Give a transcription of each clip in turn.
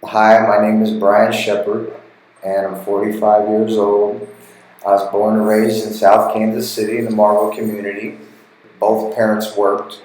Hi, my name is Bryan Sheppard, and I'm 45 years old. I was born and raised in South Kansas City in the Marble community. Both parents worked.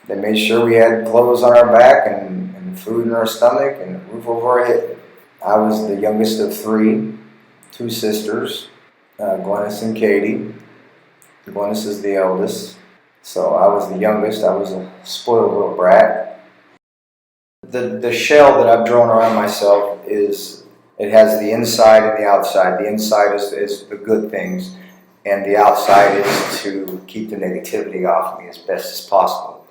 They made sure we had clothes on our back and food in our stomach and a roof over our head. I was the youngest of three, two sisters, Glennis and Katie. Glennis is the eldest. So I was the youngest. I was a spoiled little brat. The shell that I've drawn around myself it has the inside and the outside. The inside is the good things, and the outside is to keep the negativity off me as best as possible.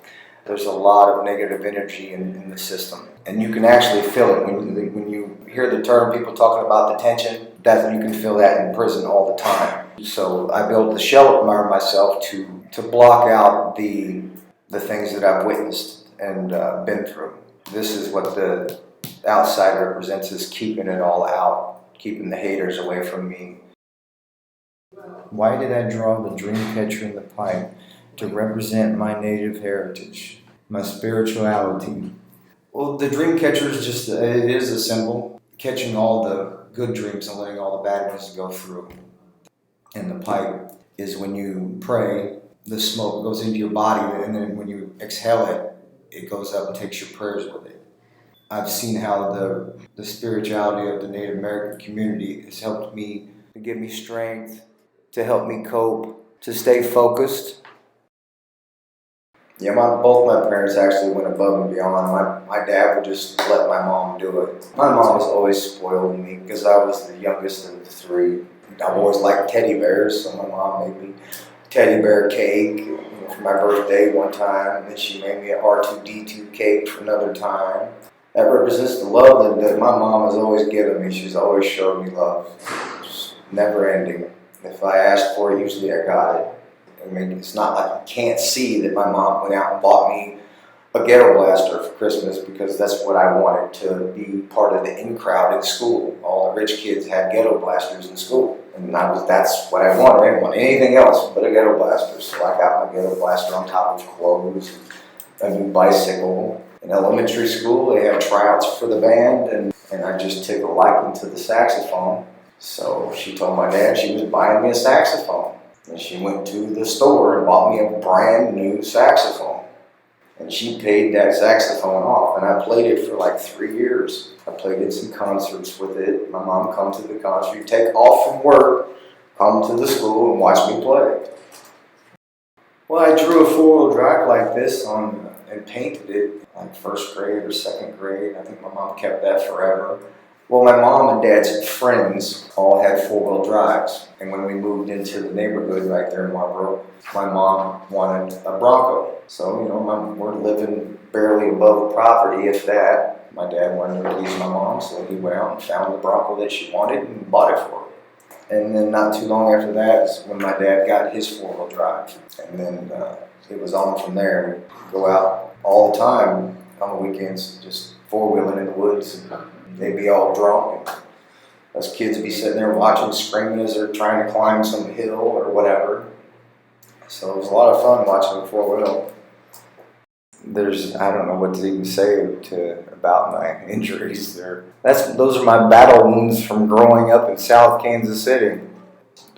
There's a lot of negative energy in the system, and you can actually feel it when you hear the term people talking about the tension. That you can feel that in prison all the time. So I built the shell around myself to block out the things that I've witnessed and been through. This is what the outside represents, is keeping it all out, keeping the haters away from me. Why did I draw the dream catcher in the pipe? To represent my native heritage, my spirituality. Well, the dream catcher is just, it is a symbol, catching all the good dreams and letting all the bad ones go through. And the pipe is when you pray, the smoke goes into your body, and then when you exhale it, it goes up and takes your prayers with it. I've seen how the spirituality of the Native American community has helped me to give me strength, to help me cope, to stay focused. Yeah, both my parents actually went above and beyond. My dad would just let my mom do it. My mom was always spoiling me because I was the youngest of the three. I've always liked teddy bears, so my mom made me teddy bear cake for my birthday one time, and then she made me an R2-D2 cake for another time. That represents the love that my mom has always given me. She's always showed me love. It's never ending. If I asked for it, usually I got it. I mean, it's not like you can't see that my mom went out and bought me a ghetto blaster for Christmas because that's what I wanted, to be part of the in crowd in school. All the rich kids had ghetto blasters in school, and that's what I wanted. I didn't want anything else but a ghetto blaster, so I got my ghetto blaster on top of clothes, a new bicycle. In elementary school, they had tryouts for the band, and I just took a liking to the saxophone. So she told my dad she was buying me a saxophone. And she went to the store and bought me a brand new saxophone. And she paid that saxophone off, and I played it for like 3 years. I played in some concerts with it. My mom come to the concert, take off from work, come to the school and watch me play. Well, I drew a four-wheel drive like this and painted it like first grade or second grade. I think my mom kept that forever. Well, my mom and dad's friends all had four-wheel drives, and when we moved into the neighborhood right there in Marlboro, my mom wanted a Bronco. So, we're living barely above property, if that. My dad wanted to please my mom, so he went out and found the Bronco that she wanted and bought it for her. And then not too long after that is when my dad got his four-wheel drive, and then it was on from there. We'd go out all the time on the weekends, just four-wheeling in the woods. They'd be all drunk, and us kids would be sitting there watching, screaming as they're trying to climb some hill or whatever. So it was a lot of fun watching them four-wheel. I don't know what to even say about my injuries. Those are my battle wounds from growing up in South Kansas City,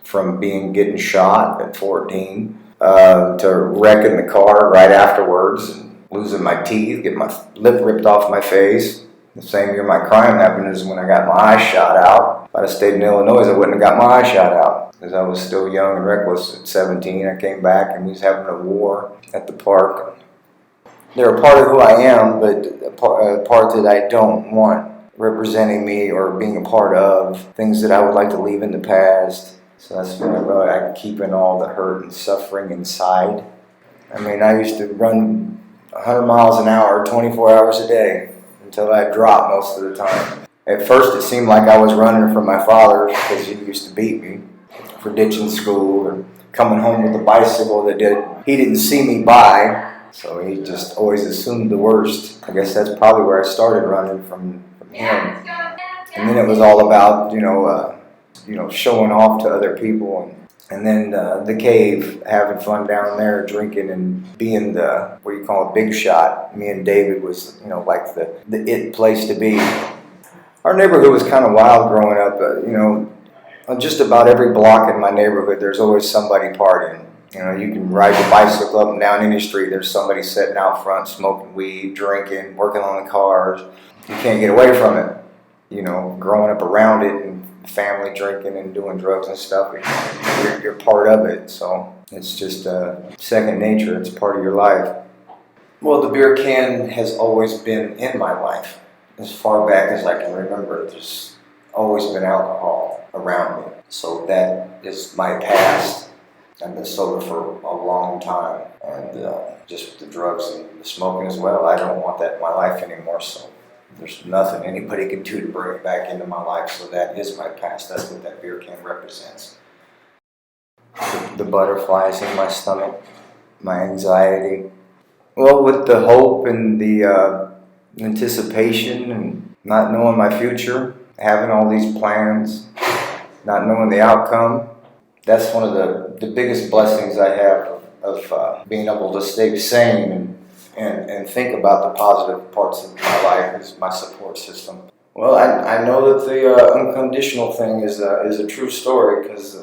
from getting shot at 14 to wrecking the car right afterwards, and losing my teeth, getting my lip ripped off my face. The same year my crime happened is when I got my eye shot out. If I'd have stayed in Illinois, I wouldn't have got my eye shot out because I was still young and reckless at 17. I came back and we was having a war at the park. They're a part of who I am, but a part that I don't want representing me or being a part of, things that I would like to leave in the past. So that's what I wrote. I'm keeping all the hurt and suffering inside. I mean, I used to run 100 miles an hour, 24 hours a day, until I dropped most of the time. At first it seemed like I was running from my father because he used to beat me for ditching school or coming home with a bicycle he didn't see me buy, so he just always assumed the worst. I guess that's probably where I started running from him. And then it was all about, showing off to other people. And then the cave, having fun down there, drinking and being the, what you call a big shot. Me and David was, like the it place to be. Our neighborhood was kind of wild growing up. On just about every block in my neighborhood, there's always somebody partying. You can ride your bicycle up and down any street. There's somebody sitting out front smoking weed, drinking, working on the cars. You can't get away from it. Growing up around it and family drinking and doing drugs and stuff, you're part of it. So it's just second nature. It's part of your life. Well, the beer can has always been in my life. As far back as I can remember, there's always been alcohol around me. So that is my past. I've been sober for a long time. And just with the drugs and the smoking as well, I don't want that in my life anymore. So there's nothing anybody can do to bring it back into my life. So that is my past. That's what that beer can represents. The butterflies in my stomach, my anxiety. Well, with the hope and the anticipation and not knowing my future, having all these plans, not knowing the outcome, that's one of the biggest blessings I have of being able to stay sane and think about the positive parts of my life is my support system. Well, I know that the unconditional thing is a true story because,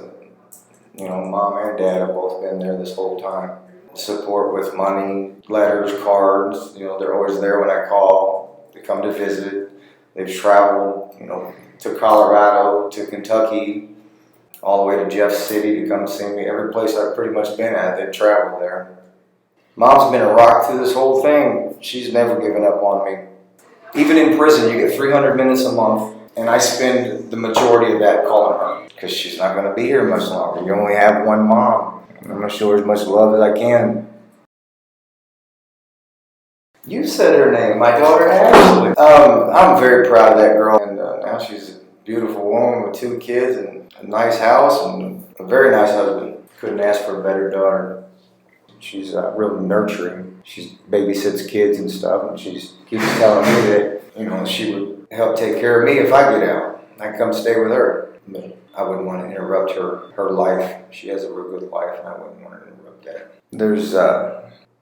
Mom and Dad have both been there this whole time. Support with money, letters, cards, they're always there when I call. They come to visit. They've traveled, to Colorado, to Kentucky, all the way to Jeff City to come see me. Every place I've pretty much been at, they've traveled there. Mom's been a rock through this whole thing. She's never given up on me. Even in prison, you get 300 minutes a month, and I spend the majority of that calling her because she's not going to be here much longer. You only have one mom. I'm going to show her as much love as I can. You said her name, my daughter Ashley. I'm very proud of that girl, and now she's a beautiful woman with 2 kids and a nice house and a very nice husband. Couldn't ask for a better daughter. She's real nurturing. She babysits kids and stuff, and she keeps telling me that she would help take care of me if I get out. I come stay with her. But I wouldn't want to interrupt her life. She has a real good life, and I wouldn't want to interrupt that. There's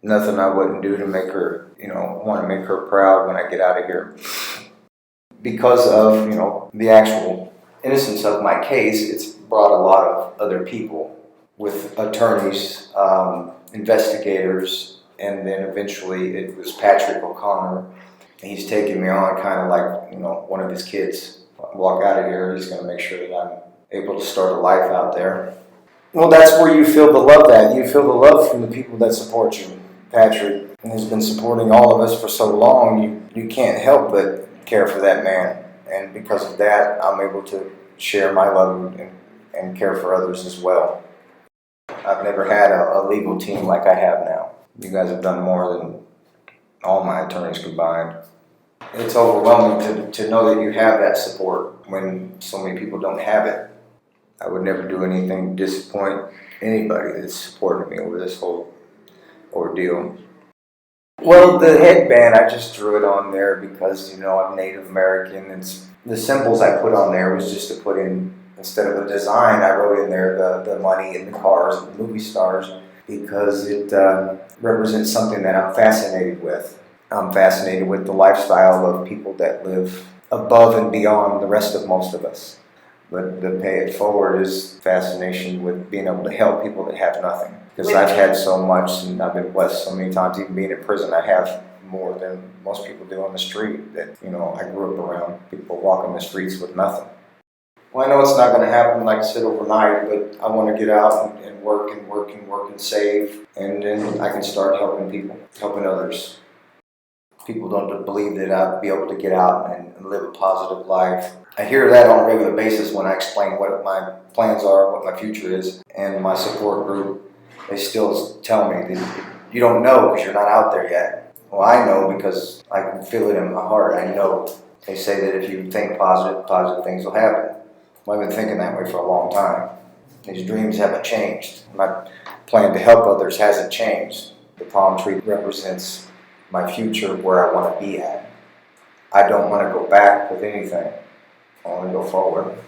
nothing I wouldn't do to make her, want to make her proud when I get out of here. Because of, the actual innocence of my case, it's brought a lot of other people with attorneys, investigators, and then eventually it was Patrick O'Connor. And he's taking me on kind of like, one of his kids. Walk out of here, he's going to make sure that I'm able to start a life out there. Well, that's where you feel the love at. You feel the love from the people that support you. Patrick has been supporting all of us for so long, you can't help but care for that man. And because of that, I'm able to share my love and care for others as well. I've never had a legal team like I have now. You guys have done more than all my attorneys combined. It's overwhelming to know that you have that support when so many people don't have it. I would never do anything to disappoint anybody that's supported me over this whole ordeal. Well, the headband, I just drew it on there because, I'm Native American. It's the symbols I put on there was just to put in, instead of a design, I wrote in there the money and the cars and the movie stars because it represents something that I'm fascinated with. I'm fascinated with the lifestyle of people that live above and beyond the rest of most of us. But the pay it forward is fascination with being able to help people that have nothing. Because I've had so much and I've been blessed so many times, even being in prison, I have more than most people do on the street. That, I grew up around people walking the streets with nothing. Well, I know it's not going to happen, like I said, overnight, but I want to get out and work and save. And then I can start helping people, helping others. People don't believe that I'd be able to get out and live a positive life. I hear that on a regular basis when I explain what my plans are, what my future is, and my support group, they still tell me that you don't know because you're not out there yet. Well, I know because I can feel it in my heart. I know. They say that if you think positive things will happen. Well, I've been thinking that way for a long time. These dreams haven't changed. My plan to help others hasn't changed. The palm tree represents my future, where I want to be at. I don't want to go back with anything. I want to go forward.